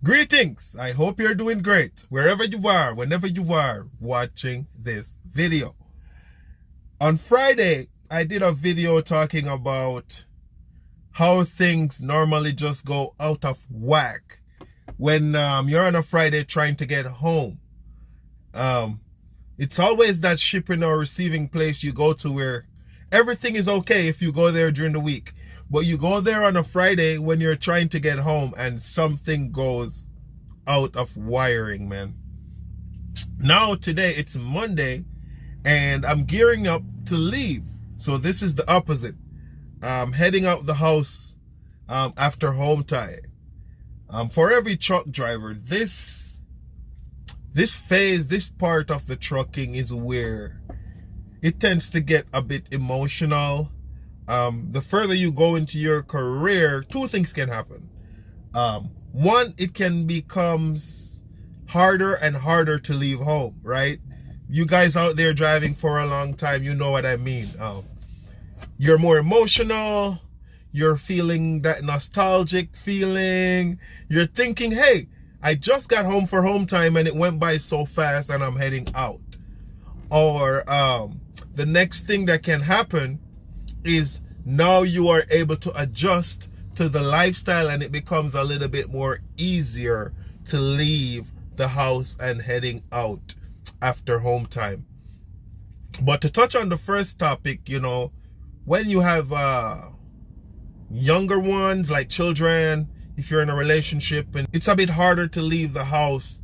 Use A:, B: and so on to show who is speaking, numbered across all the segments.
A: Greetings! I hope you're doing great wherever you are, whenever you are watching this video. On Friday, I did a video talking about how things normally just go out of whack when you're on a Friday trying to get home. It's always that shipping or receiving place you go to where everything is okay if you go there during the week. But you go there on a Friday when you're trying to get home and something goes out of wiring, man. Now, today, it's Monday, and I'm gearing up to leave. So this is the opposite. I'm heading out the house after home time. For every truck driver, this phase, this part of the trucking is where it tends to get a bit emotional. The further you go into your career, two things can happen. One, it can becomes harder and harder to leave home, right? You guys out there driving for a long time, you know what I mean. You're more emotional. You're feeling that nostalgic feeling. You're thinking, hey, I just got home for home time and it went by so fast and I'm heading out. Or the next thing that can happen is now you are able to adjust to the lifestyle and it becomes a little bit more easier to leave the house and heading out after home time. But to touch on the first topic, you know, when you have younger ones like children, if you're in a relationship, and it's a bit harder to leave the house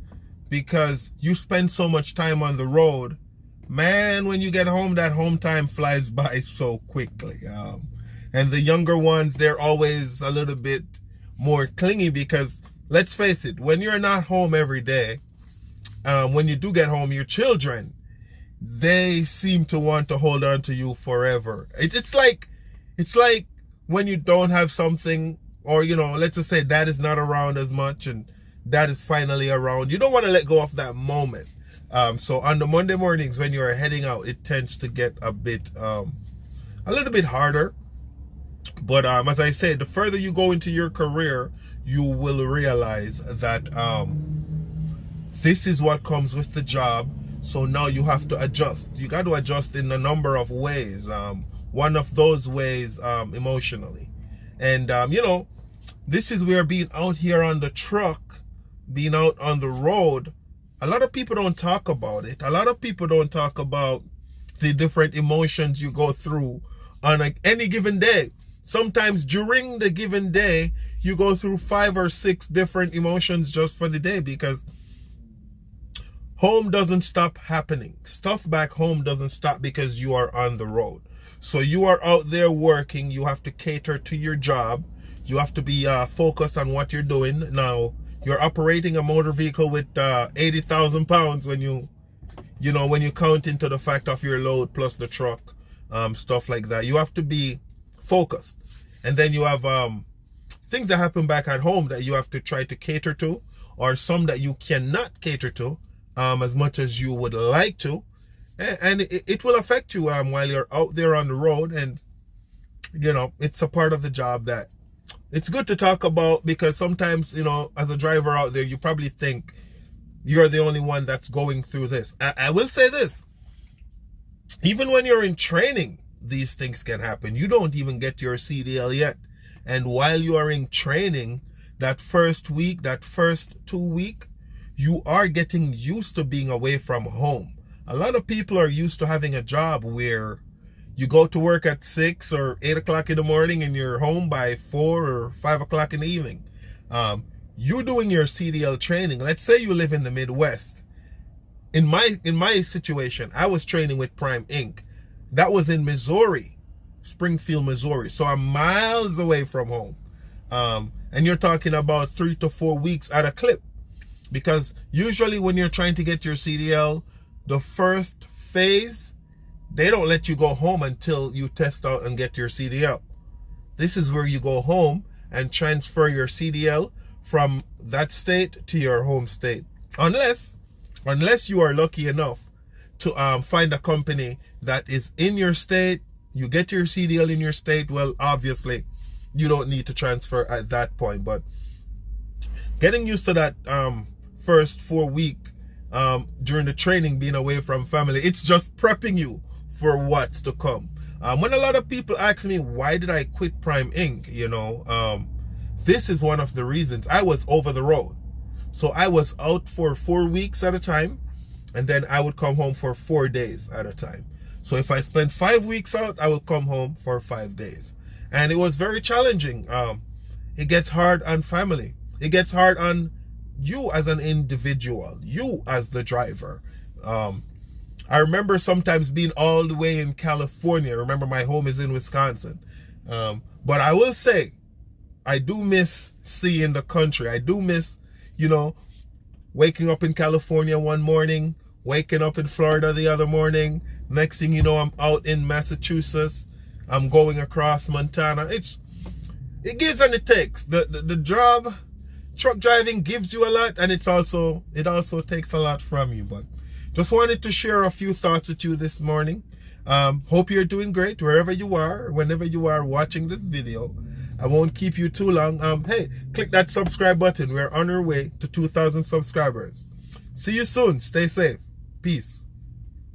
A: because you spend so much time on the road. Man, when you get home, that home time flies by so quickly. And the younger ones, they're always a little bit more clingy because, let's face it, when you're not home every day, when you do get home, your children, they seem to want to hold on to you forever. It's like when you don't have something, or, you know, let's just say dad is not around as much and dad is finally around. You don't want to let go of that moment. So on the Monday mornings when you're heading out, it tends to get a little bit harder. But as I said, the further you go into your career, you will realize that this is what comes with the job. So now you have to adjust. You got to adjust in a number of ways. One of those ways, emotionally. And, you know, this is where being out here on the truck, being out on the road, a lot of people don't talk about it. A lot of people don't talk about the different emotions you go through on any given day. Sometimes during the given day, you go through 5 or 6 different emotions just for the day because home doesn't stop happening. Stuff back home doesn't stop because you are on the road. So you are out there working. You have to cater to your job. You have to be focused on what you're doing. Now, you're operating a motor vehicle with 80,000 pounds when you count into the fact of your load plus the truck, stuff like that. You have to be focused. And then you have things that happen back at home that you have to try to cater to, or some that you cannot cater to as much as you would like to. And it will affect you while you're out there on the road. And, you know, it's a part of the job that it's good to talk about because sometimes, you know, as a driver out there, you probably think you're the only one that's going through this. I will say this. Even when you're in training, these things can happen. You don't even get your CDL yet. And while you are in training, that first week, that first 2 weeks, you are getting used to being away from home. A lot of people are used to having a job where you go to work at 6 or 8 o'clock in the morning and you're home by 4 or 5 o'clock in the evening. You doing your CDL training. Let's say you live in the Midwest. In my situation, I was training with Prime Inc. That was in Missouri, Springfield, Missouri. So I'm miles away from home. And you're talking about 3 to 4 weeks at a clip. Because usually when you're trying to get your CDL, the first phase, they don't let you go home until you test out and get your CDL. This is where you go home and transfer your CDL from that state to your home state. Unless you are lucky enough to find a company that is in your state, you get your CDL in your state, well, obviously, you don't need to transfer at that point. But getting used to that first 4 week during the training, being away from family, it's just prepping you for what's to come. When a lot of people ask me, why did I quit Prime Inc? This is one of the reasons. I was over the road. So I was out for 4 weeks at a time, and then I would come home for 4 days at a time. So if I spent 5 weeks out, I would come home for 5 days. And it was very challenging. It gets hard on family. It gets hard on you as an individual, you as the driver. I remember sometimes being all the way in California. Remember, my home is in Wisconsin. But I will say, I do miss seeing the country. I do miss, waking up in California one morning, waking up in Florida the other morning. Next thing you know, I'm out in Massachusetts. I'm going across Montana. It gives and it takes. The job, truck driving, gives you a lot, and it also takes a lot from you. But just wanted to share a few thoughts with you this morning. Hope you're doing great wherever you are, whenever you are watching this video. I won't keep you too long. Hey, click that subscribe button. We're on our way to 2,000 subscribers. See you soon. Stay safe. Peace.